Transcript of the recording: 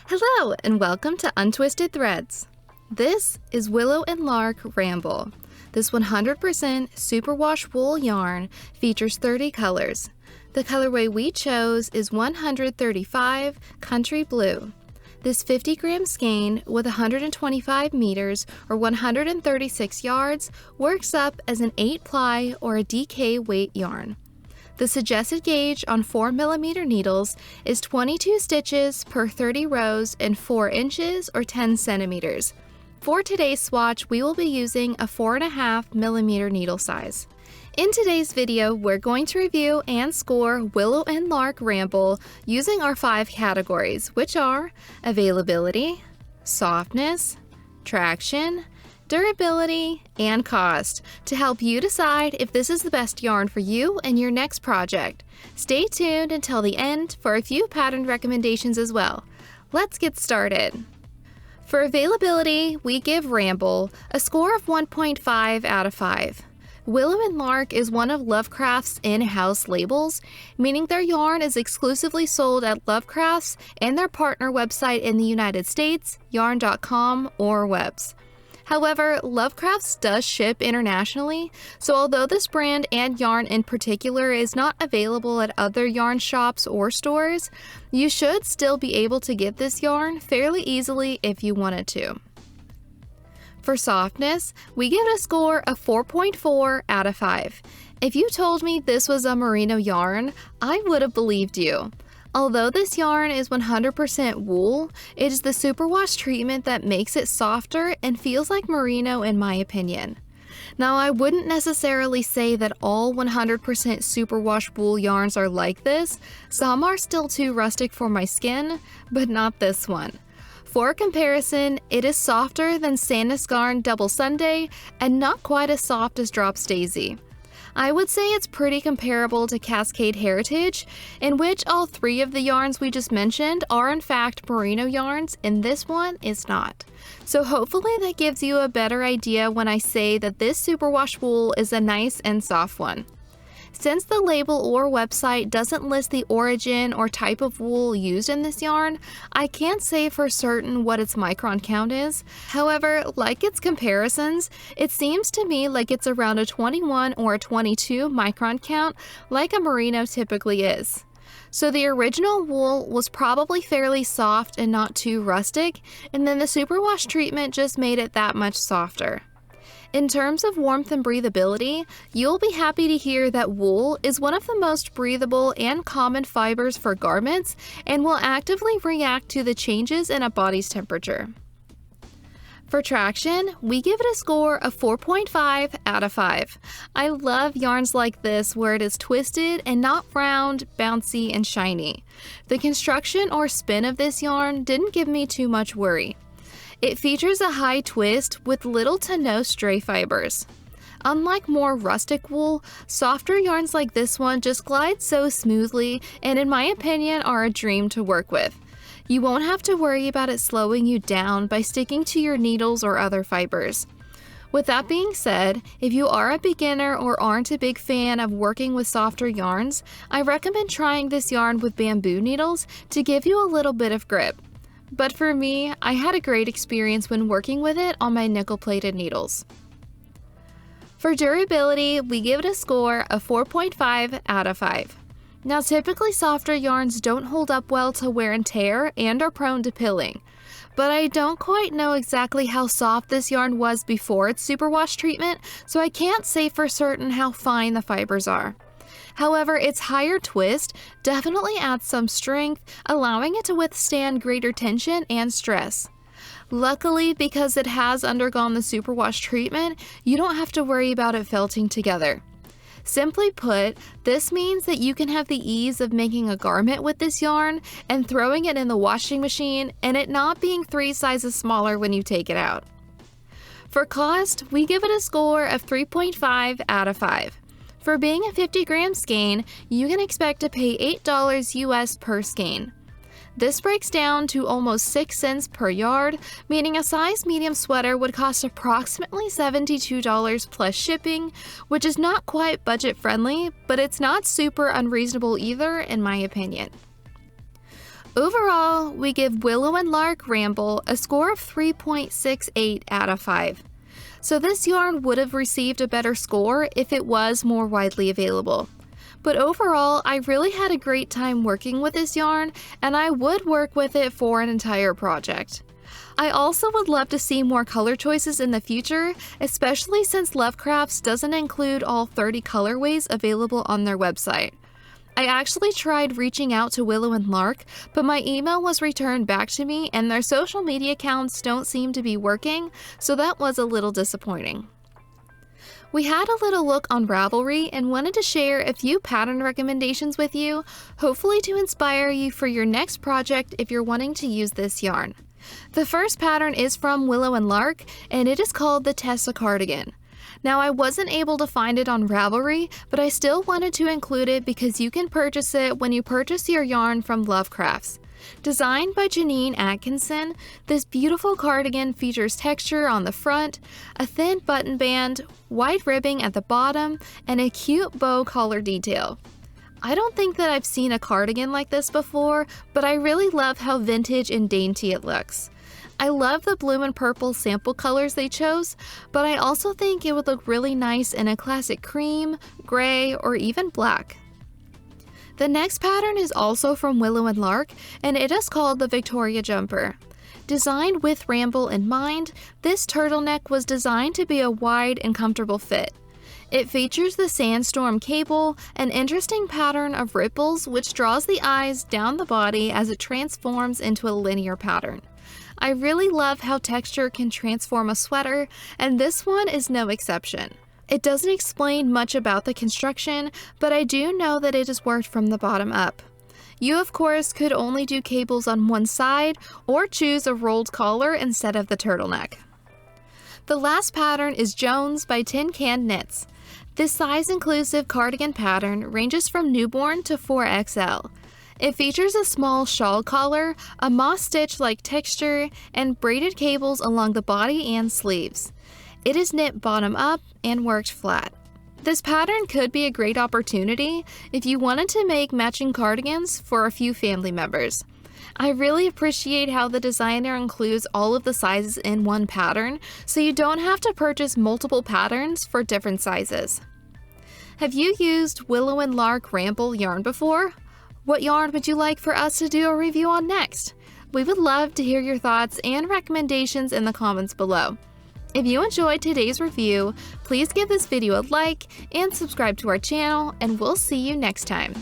Hello and welcome to Untwisted Threads. This is Willow and Lark Ramble. This 100% superwash wool yarn features 30 colors. The colorway we chose is 135 Country Blue. This 50-gram skein with 125 meters or 136 yards works up as an 8-ply or a DK weight yarn. The suggested gauge on 4mm needles is 22 stitches per 30 rows and 4 inches or 10 centimeters. For today's swatch, we will be using a 4.5mm needle size. In today's video, we're going to review and score Willow and Lark Ramble using our 5 categories, which are availability, softness, traction, durability, and cost, to help you decide if this is the best yarn for you and your next project. Stay tuned until the end for a few pattern recommendations as well. Let's get started. For availability, we give Ramble a score of 1.5 out of 5. Willow and Lark is one of Lovecraft's in-house labels, meaning their yarn is exclusively sold at Lovecraft's and their partner website in the United States, yarn.com or Webs. However, Lovecraft's does ship internationally, so although this brand and yarn in particular is not available at other yarn shops or stores, you should still be able to get this yarn fairly easily if you wanted to. For softness, we give it a score of 4.4 out of 5. If you told me this was a merino yarn, I would have believed you. Although this yarn is 100% wool, it is the superwash treatment that makes it softer and feels like merino in my opinion. Now, I wouldn't necessarily say that all 100% superwash wool yarns are like this. Some are still too rustic for my skin, but not this one. For comparison, it is softer than Sandnes Garn Double Sunday and not quite as soft as Drops Daisy. I would say it's pretty comparable to Cascade Heritage, in which all 3 of the yarns we just mentioned are in fact merino yarns, and this one is not. So hopefully that gives you a better idea when I say that this superwash wool is a nice and soft one. Since the label or website doesn't list the origin or type of wool used in this yarn, I can't say for certain what its micron count is. However, like its comparisons, it seems to me like it's around a 21 or a 22 micron count, like a merino typically is. So the original wool was probably fairly soft and not too rustic, and then the superwash treatment just made it that much softer. In terms of warmth and breathability, you'll be happy to hear that wool is one of the most breathable and common fibers for garments and will actively react to the changes in a body's temperature. For traction, we give it a score of 4.5 out of 5. I love yarns like this where it is twisted and not round, bouncy, and shiny. The construction or spin of this yarn didn't give me too much worry. It features a high twist with little to no stray fibers. Unlike more rustic wool, softer yarns like this one just glide so smoothly and in my opinion are a dream to work with. You won't have to worry about it slowing you down by sticking to your needles or other fibers. With that being said, if you are a beginner or aren't a big fan of working with softer yarns, I recommend trying this yarn with bamboo needles to give you a little bit of grip. But for me, I had a great experience when working with it on my nickel-plated needles. For durability, we give it a score of 4.5 out of 5. Now, typically softer yarns don't hold up well to wear and tear and are prone to pilling. But I don't quite know exactly how soft this yarn was before its superwash treatment, so I can't say for certain how fine the fibers are. However, its higher twist definitely adds some strength, allowing it to withstand greater tension and stress. Luckily, because it has undergone the superwash treatment, you don't have to worry about it felting together. Simply put, this means that you can have the ease of making a garment with this yarn and throwing it in the washing machine and it not being 3 sizes smaller when you take it out. For cost, we give it a score of 3.5 out of 5. For being a 50-gram skein, you can expect to pay $8 US per skein. This breaks down to almost 6 cents per yard, meaning a size medium sweater would cost approximately $72 plus shipping, which is not quite budget friendly, but it's not super unreasonable either in my opinion. Overall, we give Willow and Lark Ramble a score of 3.68 out of 5. So this yarn would have received a better score if it was more widely available. But overall, I really had a great time working with this yarn, and I would work with it for an entire project. I also would love to see more color choices in the future, especially since Lovecrafts doesn't include all 30 colorways available on their website. I actually tried reaching out to Willow and Lark, but my email was returned back to me and their social media accounts don't seem to be working, so that was a little disappointing. We had a little look on Ravelry and wanted to share a few pattern recommendations with you, hopefully to inspire you for your next project if you're wanting to use this yarn. The first pattern is from Willow and Lark, and it is called the Tessa cardigan. Now, I wasn't able to find it on Ravelry, but I still wanted to include it because you can purchase it when you purchase your yarn from Lovecrafts. Designed by Janine Atkinson, this beautiful cardigan features texture on the front, a thin button band, white ribbing at the bottom, and a cute bow collar detail. I don't think that I've seen a cardigan like this before, but I really love how vintage and dainty it looks. I love the blue and purple sample colors they chose, but I also think it would look really nice in a classic cream, gray, or even black. The next pattern is also from Willow and Lark, and it is called the Victoria Jumper. Designed with Ramble in mind, this turtleneck was designed to be a wide and comfortable fit. It features the Sandstorm cable, an interesting pattern of ripples which draws the eyes down the body as it transforms into a linear pattern. I really love how texture can transform a sweater, and this one is no exception. It doesn't explain much about the construction, but I do know that it is worked from the bottom up. You of course could only do cables on one side or choose a rolled collar instead of the turtleneck. The last pattern is Jones by Tin Can Knits. This size-inclusive cardigan pattern ranges from newborn to 4XL. It features a small shawl collar, a moss stitch-like texture, and braided cables along the body and sleeves. It is knit bottom up and worked flat. This pattern could be a great opportunity if you wanted to make matching cardigans for a few family members. I really appreciate how the designer includes all of the sizes in one pattern, so you don't have to purchase multiple patterns for different sizes. Have you used Willow and Lark Ramble yarn before? What yarn would you like for us to do a review on next? We would love to hear your thoughts and recommendations in the comments below. If you enjoyed today's review, please give this video a like and subscribe to our channel, and we'll see you next time.